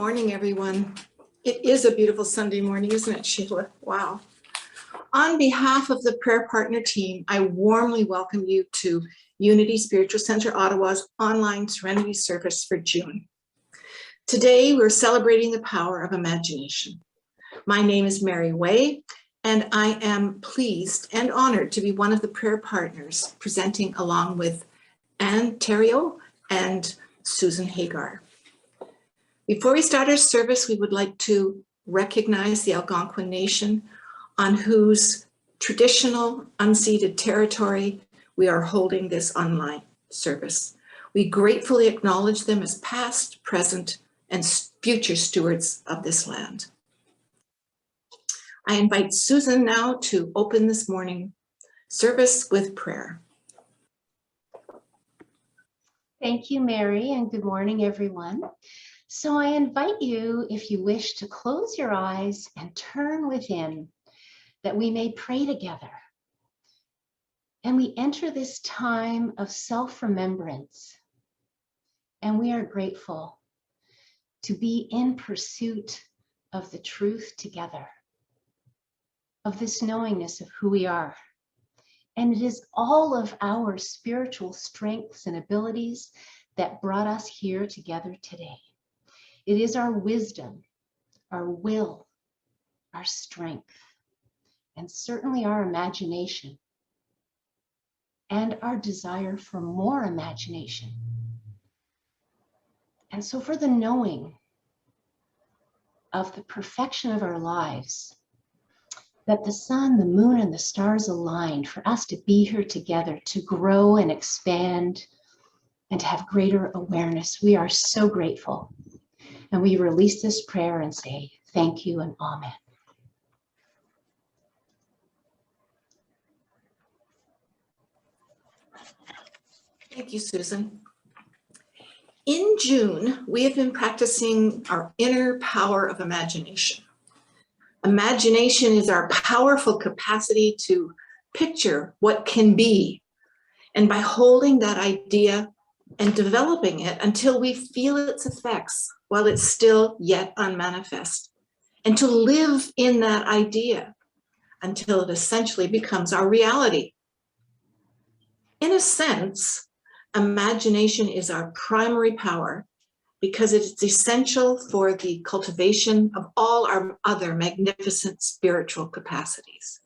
morning, everyone. It is a beautiful Sunday morning, isn't it, Sheila? Wow. On behalf of the Prayer Partner team, I warmly welcome you to Unity Spiritual Center Ottawa's online Serenity Service for June. Today, we're celebrating the power of imagination. My name is Mary Way, and I am pleased and honored to be one of the prayer partners presenting along with Anne Theriault and Susan Hagar. Before we start our service, we would like to recognize the Algonquin Nation on whose traditional unceded territory we are holding this online service. We gratefully acknowledge them as past, present, and future stewards of this land. I invite Susan now to open this morning service with prayer. Thank you, Mary, and good morning, everyone. So I invite you, if you wish, to close your eyes and turn within, that we may pray together. And we enter this time of self-remembrance, and we are grateful to be in pursuit of the truth together, of this knowingness of who we are. And it is all of our spiritual strengths and abilities that brought us here together today. It is our wisdom, our will, our strength, and certainly our imagination, and our desire for more imagination. And so for the knowing of the perfection of our lives, that the sun, the moon, and the stars aligned for us to be here together, to grow and expand, and to have greater awareness. We are so grateful. And we release this prayer and say, thank you and amen. Thank you, Susan. In June, we have been practicing our inner power of imagination. Imagination is our powerful capacity to picture what can be. And by holding that idea and developing it until we feel its effects while it's still yet unmanifest, and to live in that idea until it essentially becomes our reality. In a sense, imagination is our primary power because it's essential for the cultivation of all our other magnificent spiritual capacities.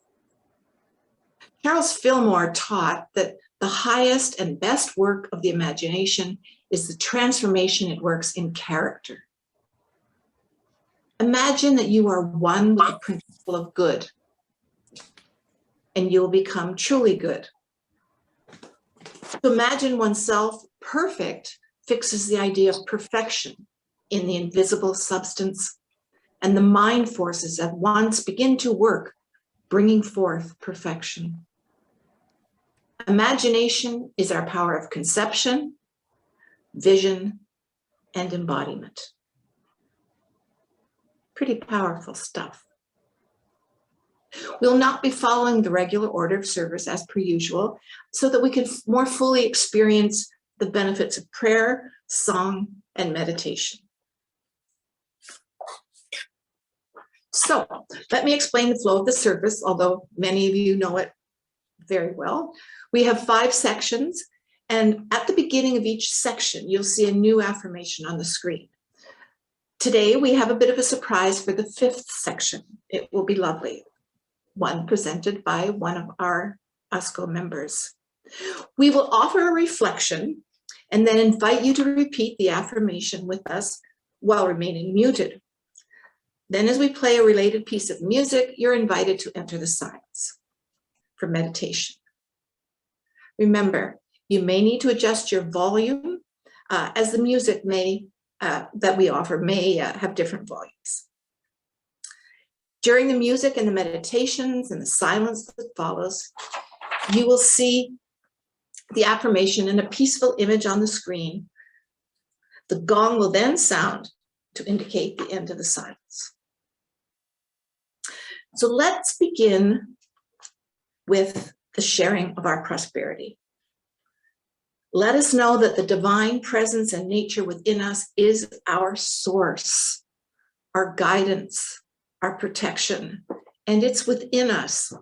Charles Fillmore taught that the highest and best work of the imagination is the transformation it works in character. Imagine that you are one with the principle of good, and you'll become truly good. To imagine oneself perfect fixes the idea of perfection in the invisible substance, and the mind forces at once begin to work, bringing forth perfection. Imagination is our power of conception, vision, and embodiment. Pretty powerful stuff. We'll not be following the regular order of service as per usual, so that we can more fully experience the benefits of prayer, song, and meditation. So let me explain the flow of the service, although many of you know it very well. We have 5 sections, and at the beginning of each section, you'll see a new affirmation on the screen. Today, we have a bit of a surprise for the 5th section. It will be lovely. One presented by one of our USCO members. We will offer a reflection and then invite you to repeat the affirmation with us while remaining muted. Then as we play a related piece of music, you're invited to enter the silence for meditation. Remember, you may need to adjust your volume as the music that we offer may have different volumes. During the music and the meditations and the silence that follows, you will see the affirmation in a peaceful image on the screen. The gong will then sound to indicate the end of the silence. So let's begin with the sharing of our prosperity. Let us know that the divine presence and nature within us is our source. our guidance, our protection, and it's within us.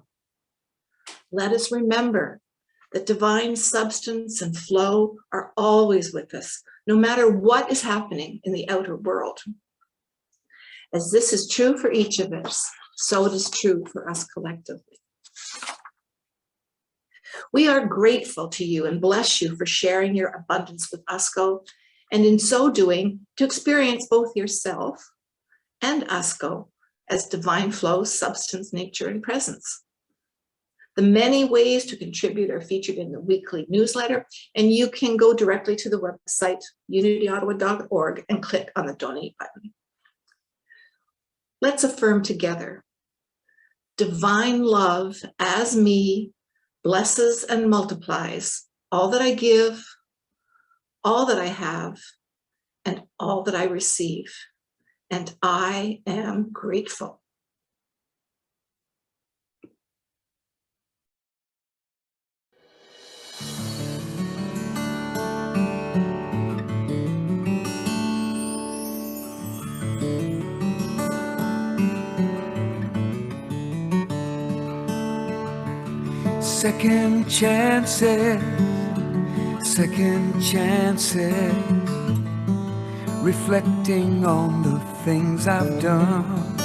Let us remember that divine substance and flow are always with us, no matter what is happening in the outer world. As this is true for each of us, so it is true for us collectively. We are grateful to you and bless you for sharing your abundance with USCO, and in so doing, to experience both yourself and USCO as divine flow, substance, nature, and presence. The many ways to contribute are featured in the weekly newsletter, and you can go directly to the website, unityottawa.org, and click on the donate button. Let's affirm together. Divine love as me blesses and multiplies all that I give, all that I have, and all that I receive. And I am grateful. Second chances, reflecting on the things I've done.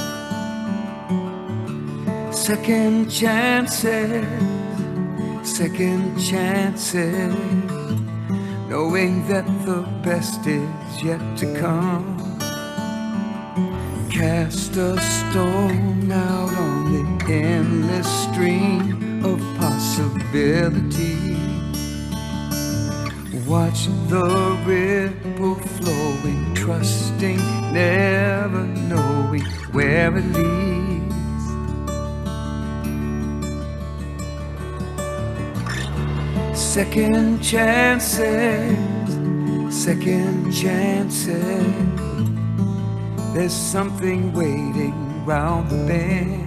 Second chances, knowing that the best is yet to come. Cast a stone out on the endless stream of possibility. Watch the ripple flowing, trusting, never knowing where it leads. Second chances, there's something waiting round the bend.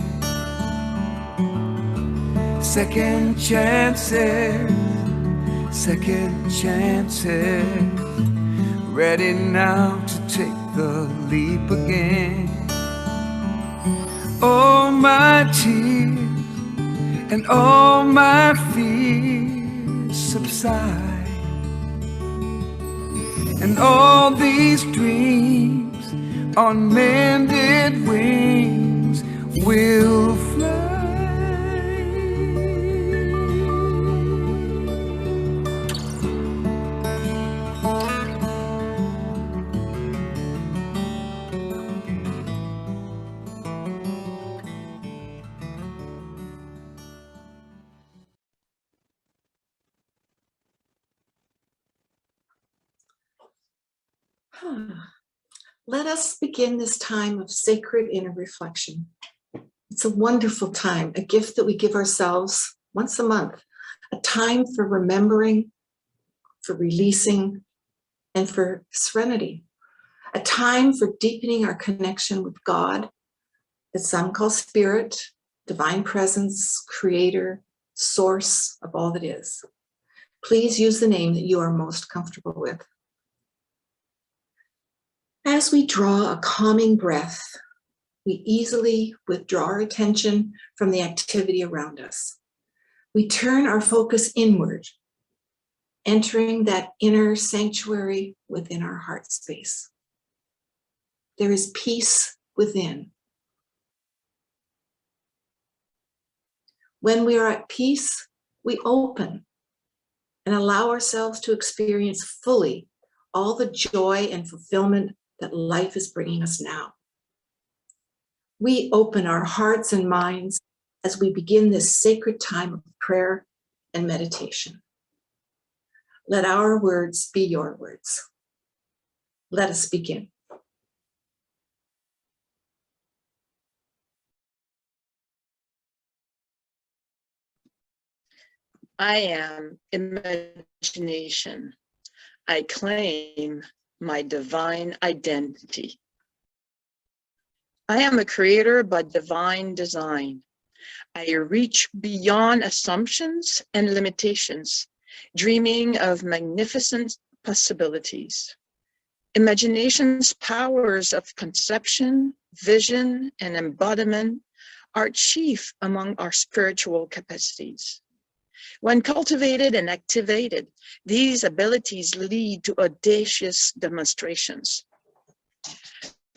Second chances, ready now to take the leap again. All my tears and all my fears subside, and all these dreams on mended wings will fly. Let us begin this time of sacred inner reflection. It's a wonderful time, a gift that we give ourselves once a month, a time for remembering, for releasing, and for serenity, a time for deepening our connection with God, that some call spirit, divine presence, creator, source of all that is. Please use the name that you are most comfortable with. As we draw a calming breath, we easily withdraw our attention from the activity around us. We turn our focus inward, entering that inner sanctuary within our heart space. There is peace within. When we are at peace, we open and allow ourselves to experience fully all the joy and fulfillment that life is bringing us now. We open our hearts and minds as we begin this sacred time of prayer and meditation. Let our words be your words. Let us begin. I am imagination. I claim my divine identity. I am a creator by divine design. I reach beyond assumptions and limitations, dreaming of magnificent possibilities. Imagination's powers of conception, vision, and embodiment are chief among our spiritual capacities. When cultivated and activated, these abilities lead to audacious demonstrations.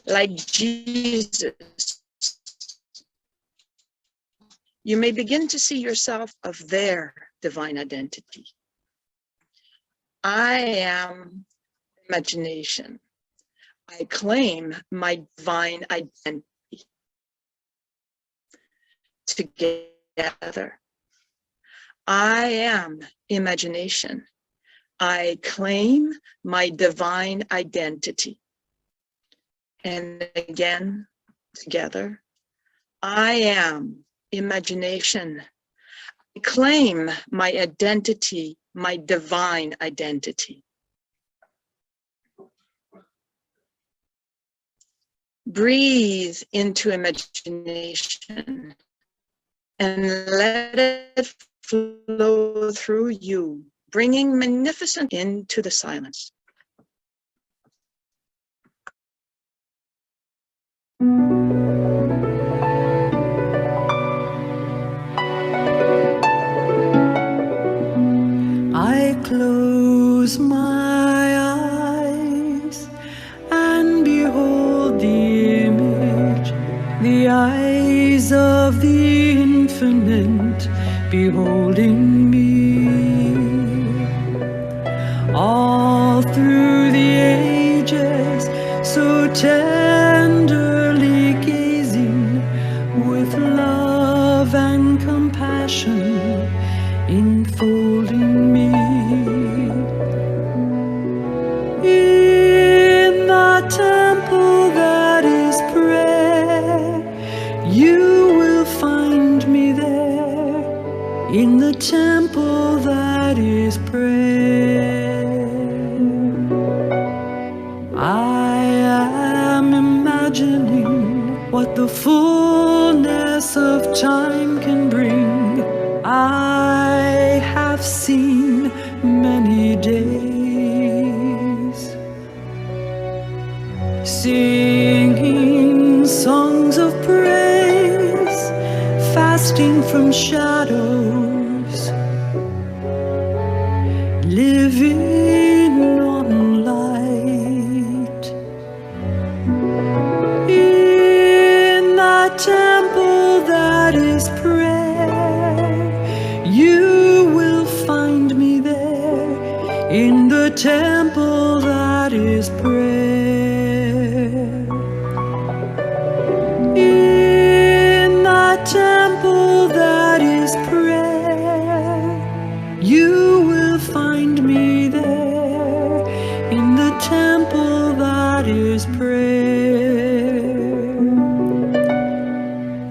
Like Jesus, you may begin to see yourself of their divine identity. I am imagination. I claim my divine identity. Together, I am imagination. I claim my divine identity. And again, together, I am imagination. I claim my identity, my divine identity. Breathe into imagination and let it flow through you, bringing magnificence into the silence. I close my eyes and behold the image, the eyes of the infinite beholding me. All through the ages, so tenderly gazing with love and compassion, enfolding me. In the temple that is prayer, you will find me there. In the temple that is prayer, I am imagining what the fullness of time can bring. I have seen many days, singing songs of praise, fasting from shadows, living on light. In the temple that is prayer, you will find me there. In the temple that is prayer, in the temple that is prayer, you will find me there. In the temple that is prayer,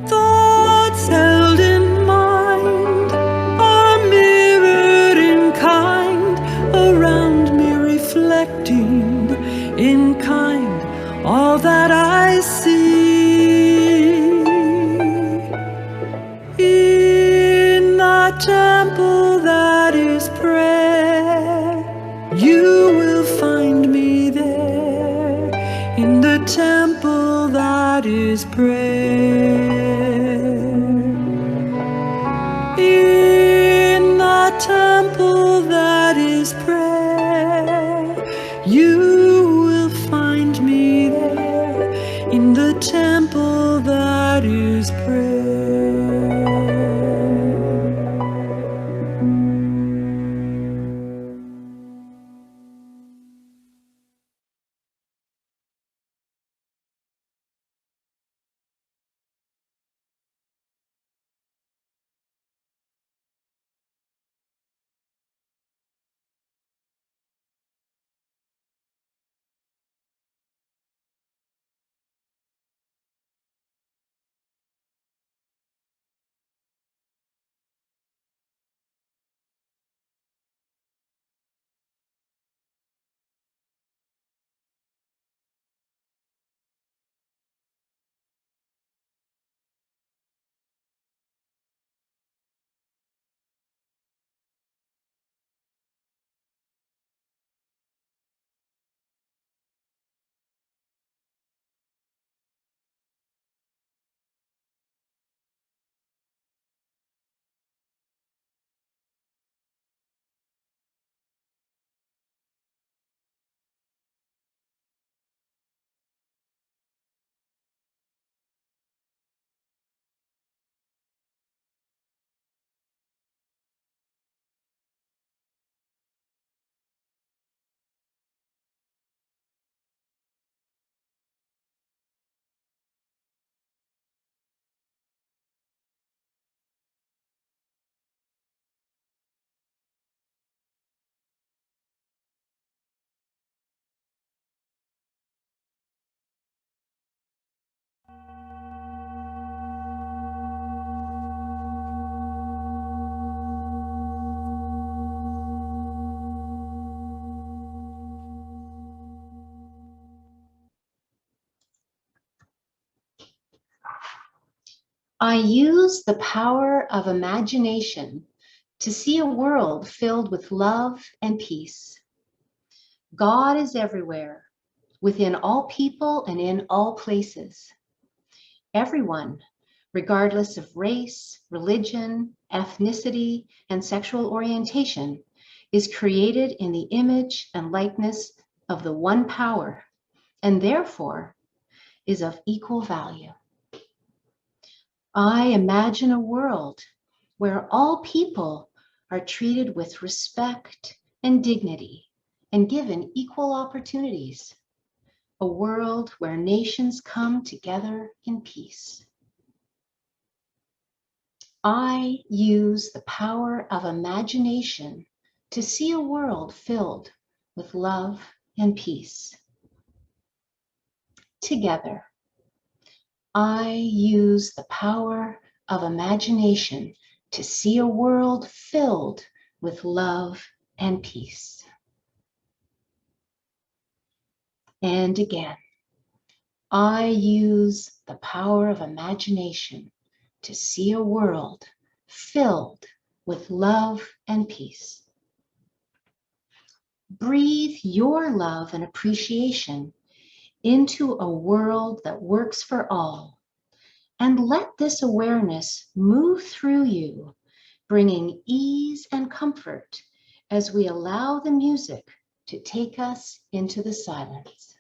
thoughts held in mind are mirrored in kind around me, reflecting in kind all that I see. In the temple that is prayer, you will find me there. In the temple that is prayer, in the temple that is prayer, you will find me there. In the temple that is prayer. I use the power of imagination to see a world filled with love and peace. God is everywhere, within all people and in all places. Everyone, regardless of race, religion, ethnicity, and sexual orientation, is created in the image and likeness of the one power, and therefore is of equal value. I imagine a world where all people are treated with respect and dignity and given equal opportunities. A world where nations come together in peace. I use the power of imagination to see a world filled with love and peace. Together, I use the power of imagination to see a world filled with love and peace. And again, I use the power of imagination to see a world filled with love and peace. Breathe your love and appreciation into a world that works for all, and let this awareness move through you, bringing ease and comfort as we allow the music to take us into the silence.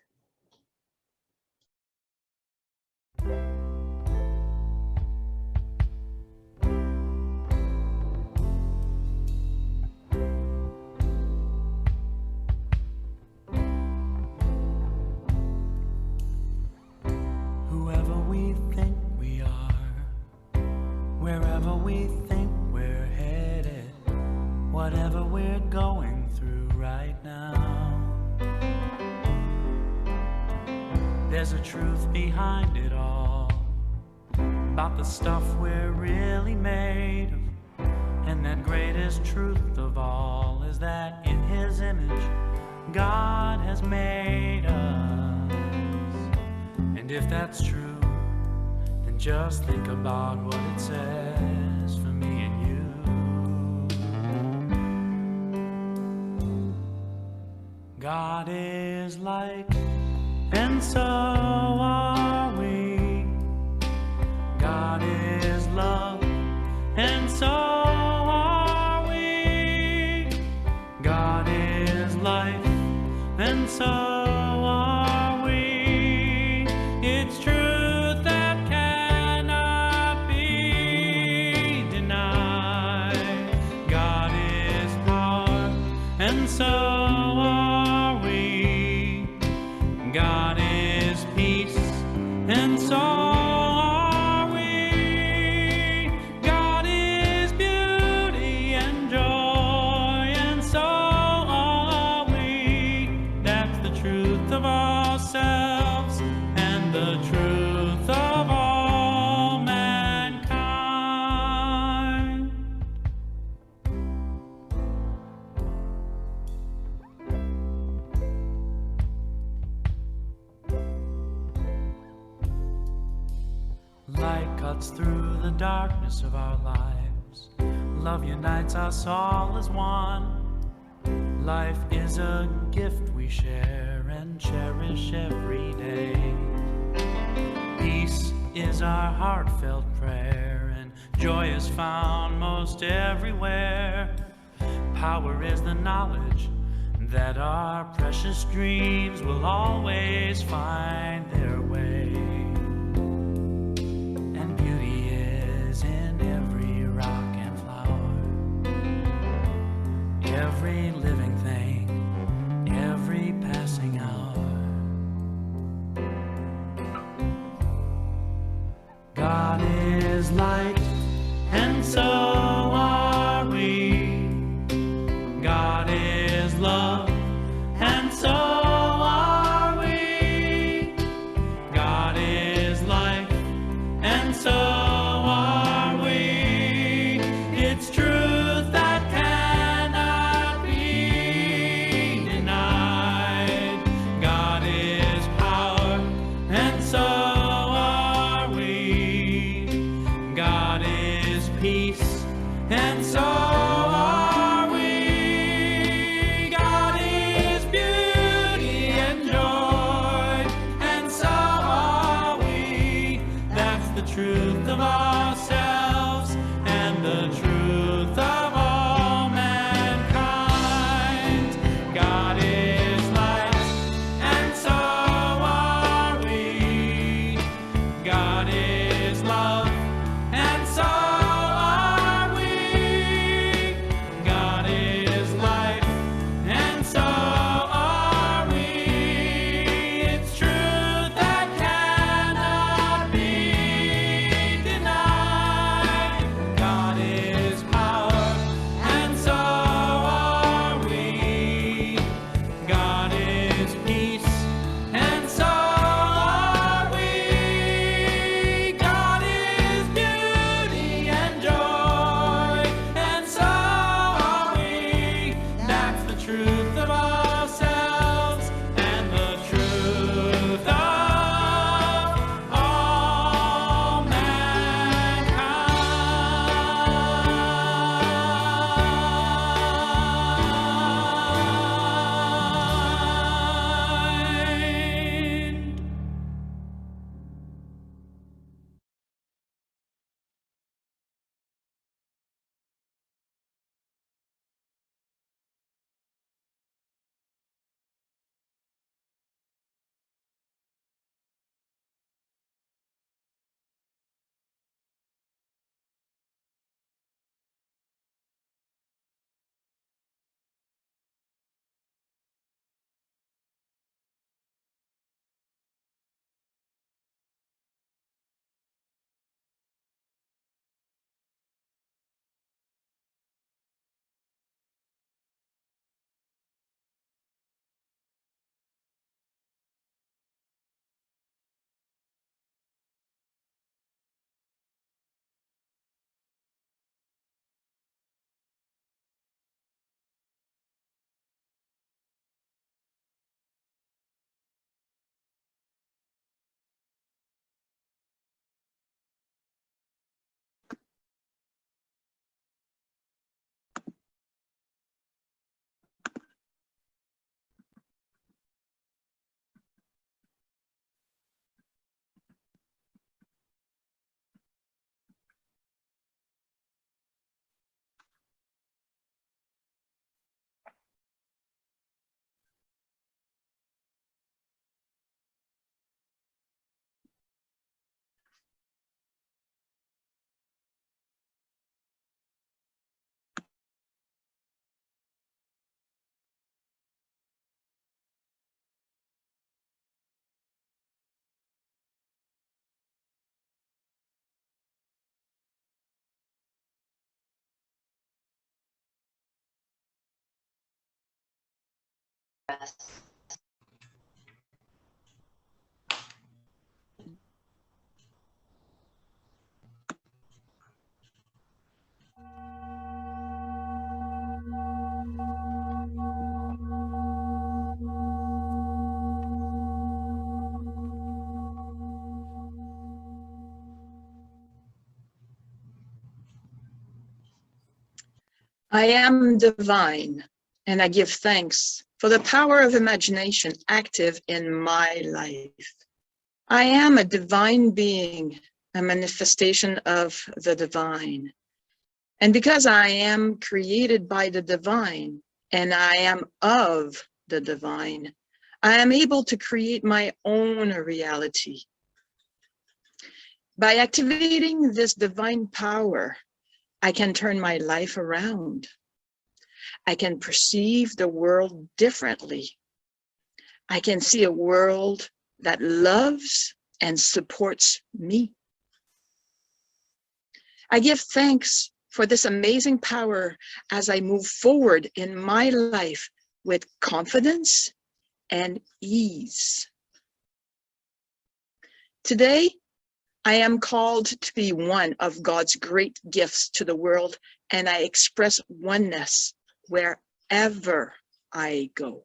Whoever we think we are, wherever we think we're headed, whatever we're going through right now, there's a truth behind it all, about the stuff we're really made of. And that greatest truth of all is that in His image, God has made us. And if that's true, then just think about what it says for me and you. God is light, and so are we. God is love, and so are we. God is life, and so are we. It's truth that cannot be denied. God is power, and so are we. God is peace, and so are we. God is beauty and joy, and so are we. That's the truth of ourselves and the truth of all mankind. Light cuts through the darkness of our lives. Love unites us all as one. Life is a gift we share and cherish every day. Peace is our heartfelt prayer, and joy is found most everywhere. Power is the knowledge that our precious dreams will always find their way. And beauty is in every rock and flower, every living thing, every passing hour. God is light, and so are we. God is love, and so are we. God is and so are we. God is beauty and joy, and so are we. That's the truth of ourselves and the truth of all mankind. God is light, and so are we. God is love, and so are we. God is life, and so are we. It's truth that cannot be denied. God is power, and so are we. God is peace, and so are we. God is beauty and joy, and so are we. That's the truth of ourselves and the truth of all mankind. I am divine, and I give thanks for the power of imagination active in my life. I am a divine being, a manifestation of the divine. And because I am created by the divine, and I am of the divine, I am able to create my own reality. By activating this divine power, I can turn my life around. I can perceive the world differently. I can see a world that loves and supports me. I give thanks for this amazing power as I move forward in my life with confidence and ease. Today, I am called to be one of God's great gifts to the world, and I express oneness wherever I go.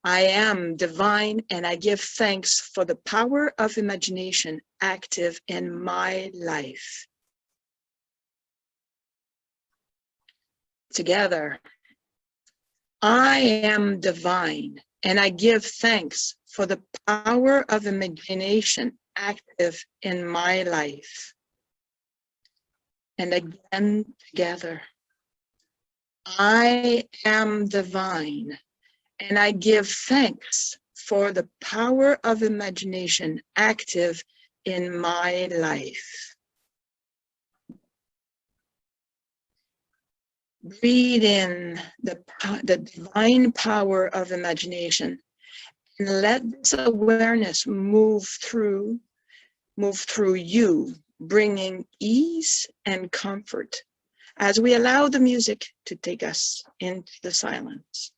I am divine, and I give thanks for the power of imagination active in my life. together. I am divine, and I give thanks for the power of imagination active in my life. And again, together. I am divine, and I give thanks for the power of imagination active in my life. Breathe in the divine power of imagination, and let this awareness move through you, bringing ease and comfort as we allow the music to take us into the silence.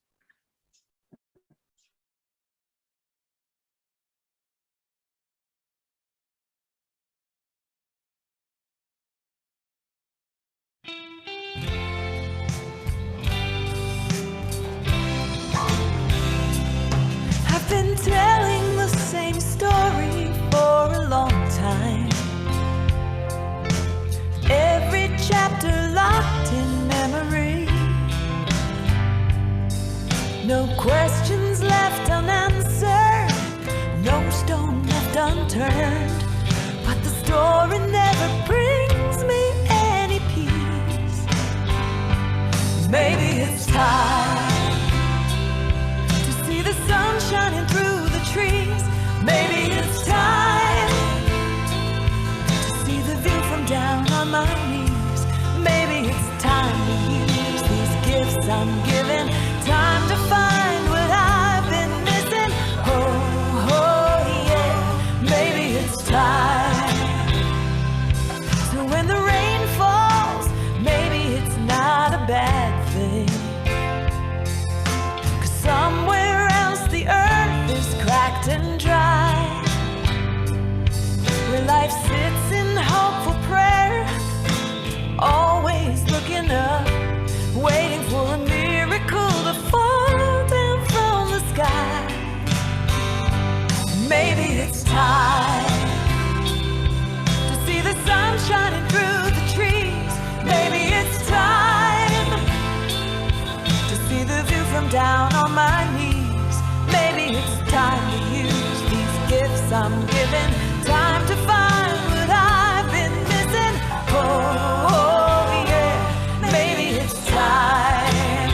I've been telling the same story for a long time. Every chapter locked in memory. No questions left unanswered, no stone left unturned. But the story never brings me any peace. Maybe it's time to see the sun shining through the trees. Maybe it's time to see the view from down on my knees. Maybe it's time to use these gifts I'm given. Time to find what I've been missing. Oh, oh yeah. Maybe it's time. So when the rain falls, maybe it's not a bad thing. 'Cause somewhere else the earth is cracked and dry, where life sits in hopeful prayer, always looking up, waiting for a miracle to fall down from the sky. Maybe it's time to see the sun shining through the trees. Maybe it's time to see the view from down on my knees. Maybe it's time to use these gifts I'm given. Time to find what I've been missing. Oh, oh yeah. Maybe it's time.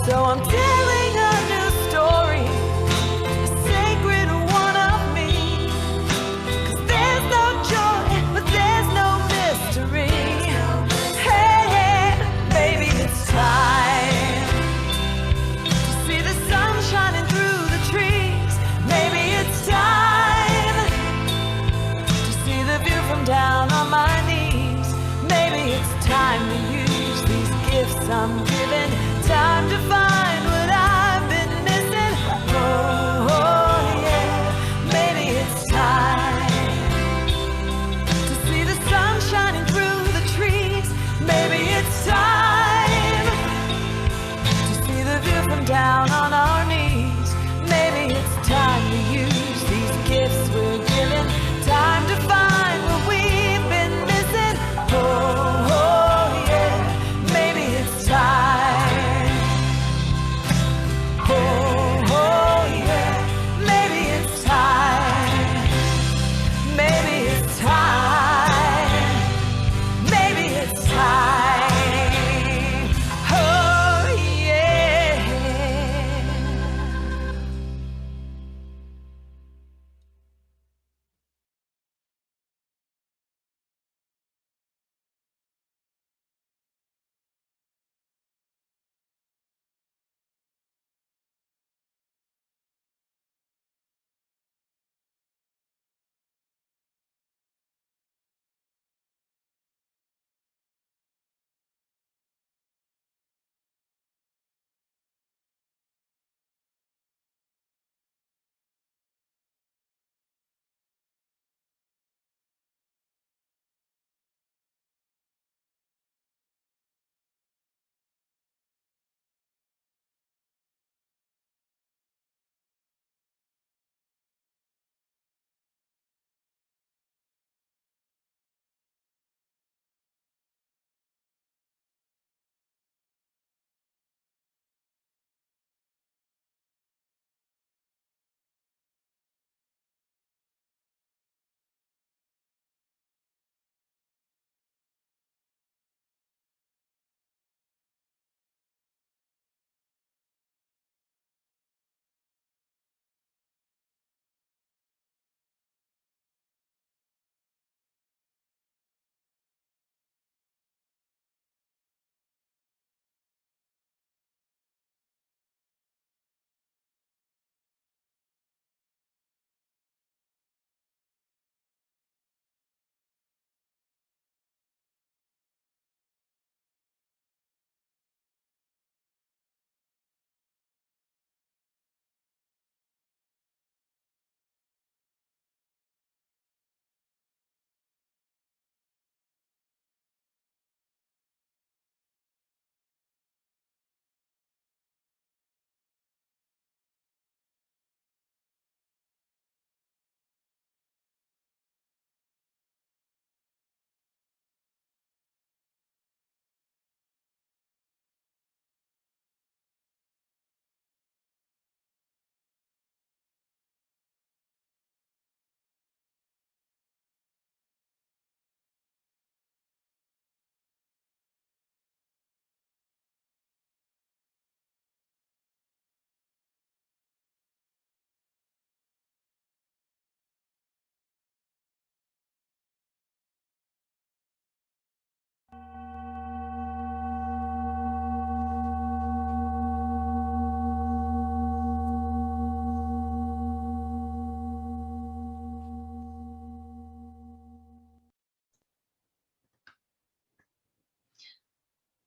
So I'm telling a new story, a sacred one of me. 'Cause there's no joy, but there's no mystery. Hey, yeah. Maybe it's time to see the sun shining through the trees. Maybe it's time to see the view from down on my knees. Maybe it's time to use these gifts I'm given. Time to find what I've been missing. Oh, oh yeah. Maybe it's time to see the sun shining through the trees. Maybe it's time to see the view from down on our knees. Maybe it's time to use these gifts we're given. Time to find what we've been missing. Oh, oh yeah. Maybe it's time. Oh, oh yeah. Maybe it's time. Maybe it's time. Maybe it's time. Oh yeah.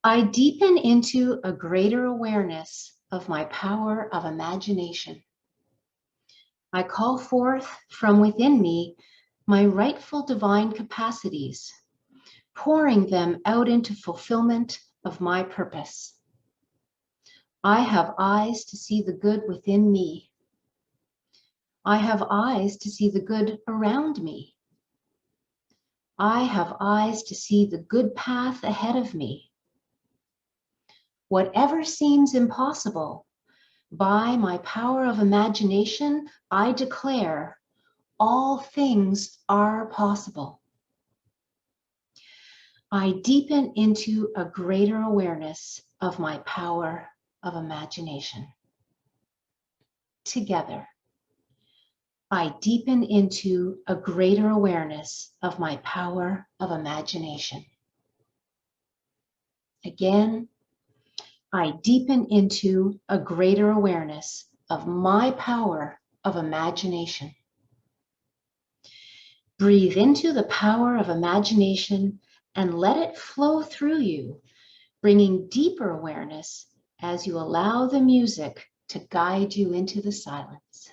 I deepen into a greater awareness of my power of imagination. I call forth from within me my rightful divine capacities, pouring them out into fulfillment of my purpose. I have eyes to see the good within me. I have eyes to see the good around me. I have eyes to see the good path ahead of me. Whatever seems impossible, by my power of imagination, I declare all things are possible. I deepen into a greater awareness of my power of imagination. Together, I deepen into a greater awareness of my power of imagination. Again, I deepen into a greater awareness of my power of imagination. Breathe into the power of imagination and let it flow through you, bringing deeper awareness as you allow the music to guide you into the silence.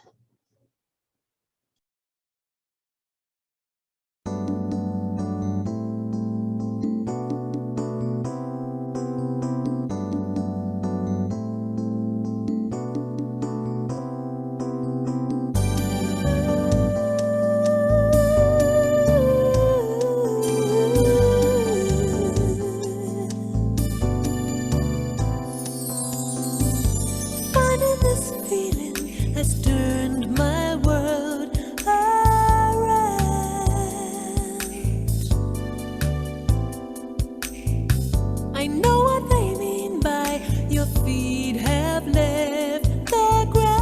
Finding this feeling has turned my world around. I know what they mean by your feet have left the ground.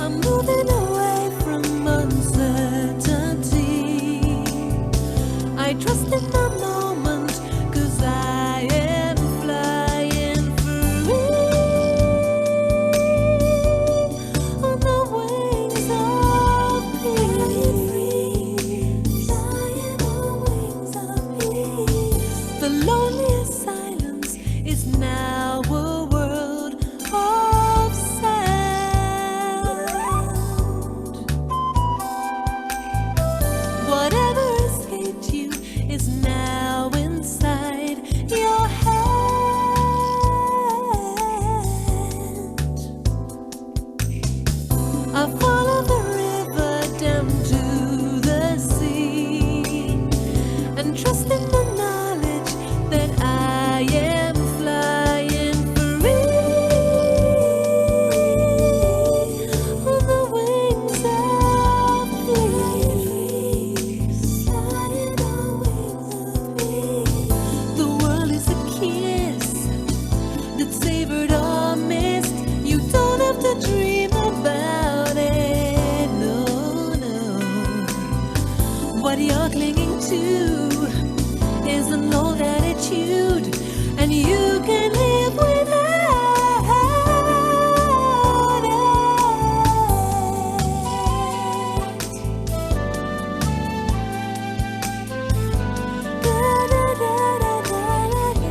I'm moving away from uncertainty. I trust in the moment, 'cause I am flying free on the wings of peace. Flying on wings of peace. The loneliest silence is now a world of sound. Whatever escaped you is now inside your hand. I follow the river down to the sea and trust in the knowledge that I am flying free on the wings of peace. Flying on wings of peace. The world is a kiss that savored or missed. You don't have to dream about it, no, no. What you're clinging to is an old attitude, and you can live without it. Da, da, da, da, da, da,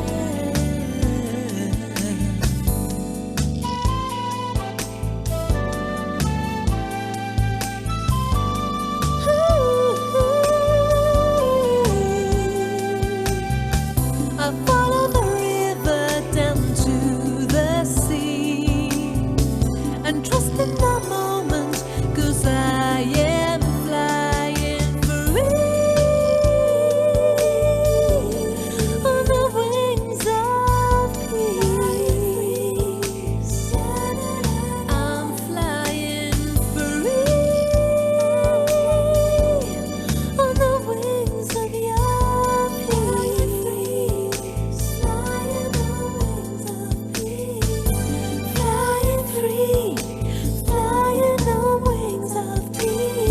I follow the river down to the sea and trust in the moment, 'cause I am flying free on the wings of peace. I'm flying free on the wings of your peace. Flying on wings of peace. Flying free. Flying on wings of peace.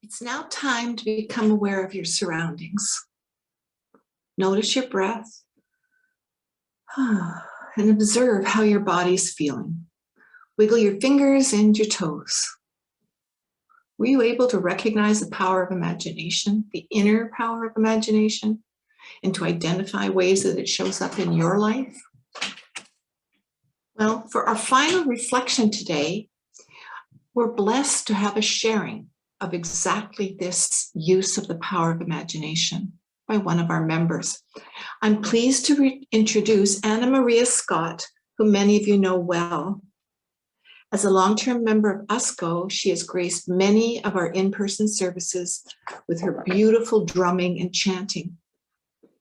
It's now time to become aware of your surroundings. Notice your breath and observe how your body's feeling. Wiggle your fingers and your toes. Were you able to recognize the power of imagination, the inner power of imagination, and to identify ways that it shows up in your life? Well, for our final reflection today, we're blessed to have a sharing of exactly this use of the power of imagination by one of our members. I'm pleased to introduce Anna Maria Scott, who many of you know well. As a long-term member of USCO, she has graced many of our in-person services with her beautiful drumming and chanting.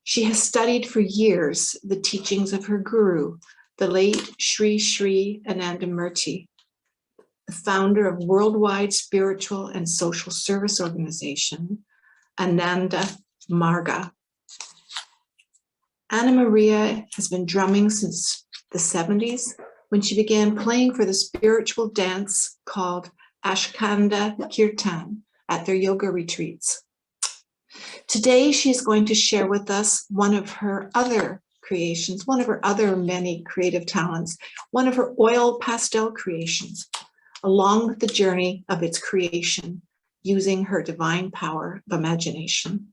She has studied for years the teachings of her guru, the late Sri Sri Anandamurti, the founder of worldwide spiritual and social service organization, Ananda Marga. Anna Maria has been drumming since the 70s, when she began playing for the spiritual dance called Ashkanda Kirtan at their yoga retreats. Today, she's going to share with us one of her other creations, one of her other many creative talents, one of her oil pastel creations, along with the journey of its creation, using her divine power of imagination.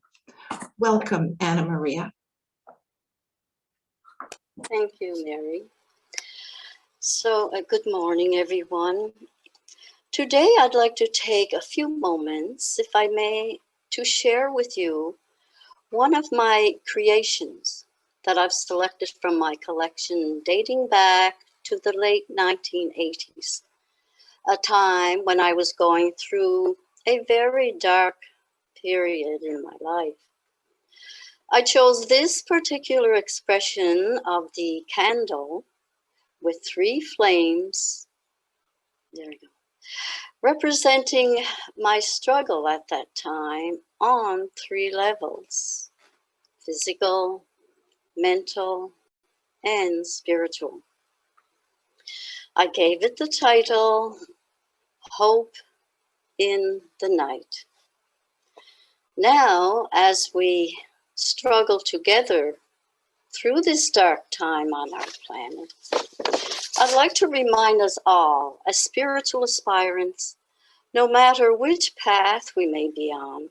Welcome, Anna Maria. Thank you, Mary. So, good morning, everyone. Today, I'd like to take a few moments, if I may, to share with you one of my creations that I've selected from my collection dating back to the late 1980s, a time when I was going through a very dark period in my life. I chose this particular expression of the candle with 3 flames, there we go, representing my struggle at that time on 3 levels: physical, mental, and spiritual. I gave it the title, Hope in the Night. Now, as we struggle together through this dark time on our planet, I'd like to remind us all, as spiritual aspirants, no matter which path we may be on,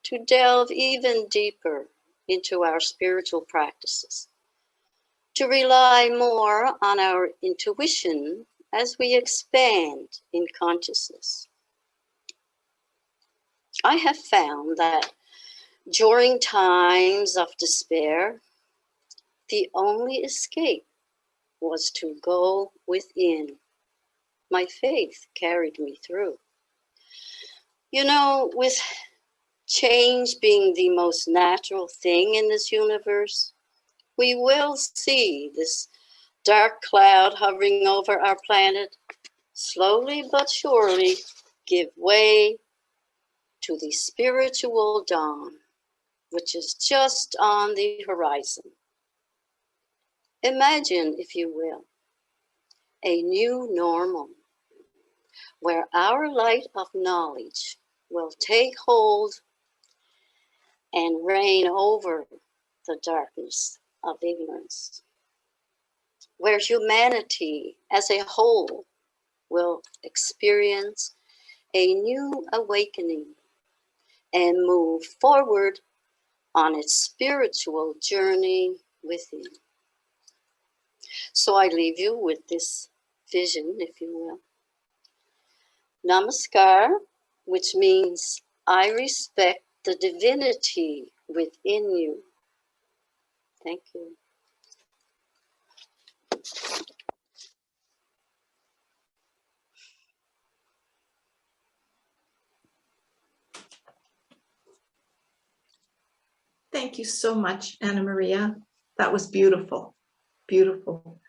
to delve even deeper into our spiritual practices, to rely more on our intuition as we expand in consciousness. I have found that during times of despair, the only escape was to go within. My faith carried me through. You know, with change being the most natural thing in this universe, we will see this dark cloud hovering over our planet slowly but surely give way to the spiritual dawn, which is just on the horizon. Imagine, if you will, a new normal where our light of knowledge will take hold and reign over the darkness of ignorance, where humanity as a whole will experience a new awakening and move forward on its spiritual journey within. So I leave you with this vision, if you will. Namaskar, which means I respect the divinity within you. Thank you. Thank you so much, Anna Maria. That was beautiful, beautiful.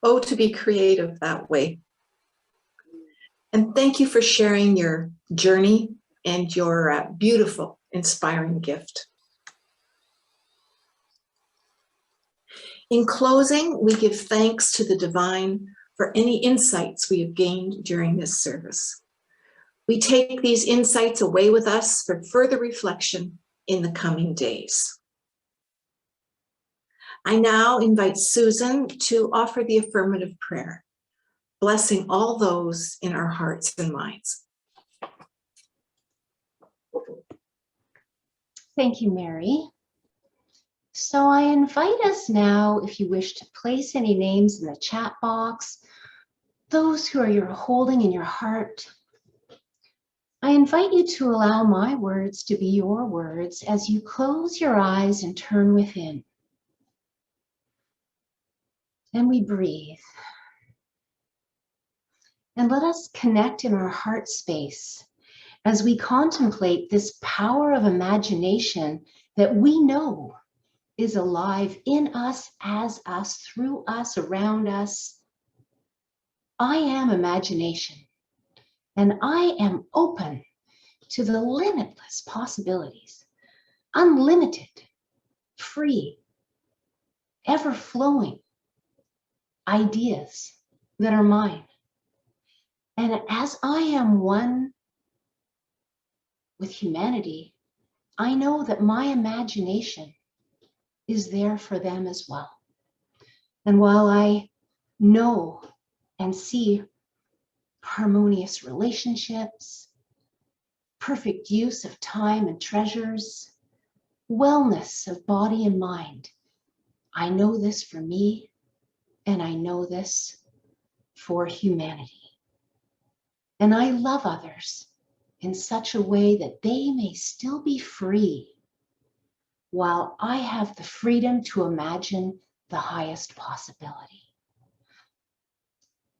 Oh, to be creative that way. And thank you for sharing your journey and your beautiful, inspiring gift. In closing, we give thanks to the divine for any insights we have gained during this service. We take these insights away with us for further reflection in the coming days. I now invite Susan to offer the affirmative prayer, blessing all those in our hearts and minds. Thank you, Mary. So I invite us now, if you wish to place any names in the chat box, those who you're holding in your heart, I invite you to allow my words to be your words as you close your eyes and turn within. And we breathe. And let us connect in our heart space as we contemplate this power of imagination that we know is alive in us, as us, through us, around us. I am imagination, and I am open to the limitless possibilities, unlimited, free, ever-flowing ideas that are mine. And as I am one with humanity, I know that my imagination is there for them as well. And while I know and see harmonious relationships, perfect use of time and treasures, wellness of body and mind, I know this for me, and I know this for humanity. And I love others in such a way that they may still be free, while I have the freedom to imagine the highest possibility.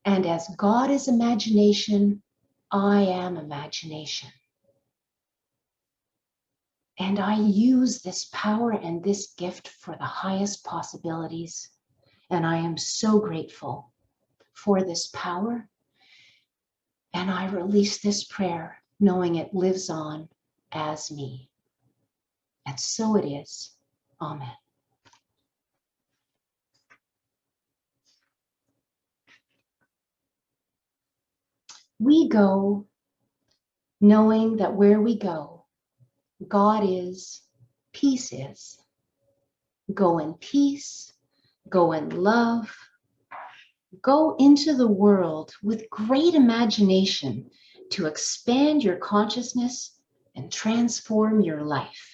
And as God is imagination, I am imagination. And I use this power and this gift for the highest possibilities. And I am so grateful for this power. And I release this prayer knowing it lives on as me. And so it is. Amen. We go knowing that where we go, God is, peace is. Go in peace, go in love, go into the world with great imagination to expand your consciousness and transform your life.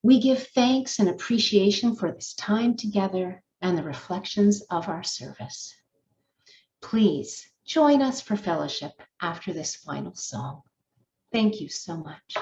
We give thanks and appreciation for this time together and the reflections of our service. Please join us for fellowship after this final song. Thank you so much.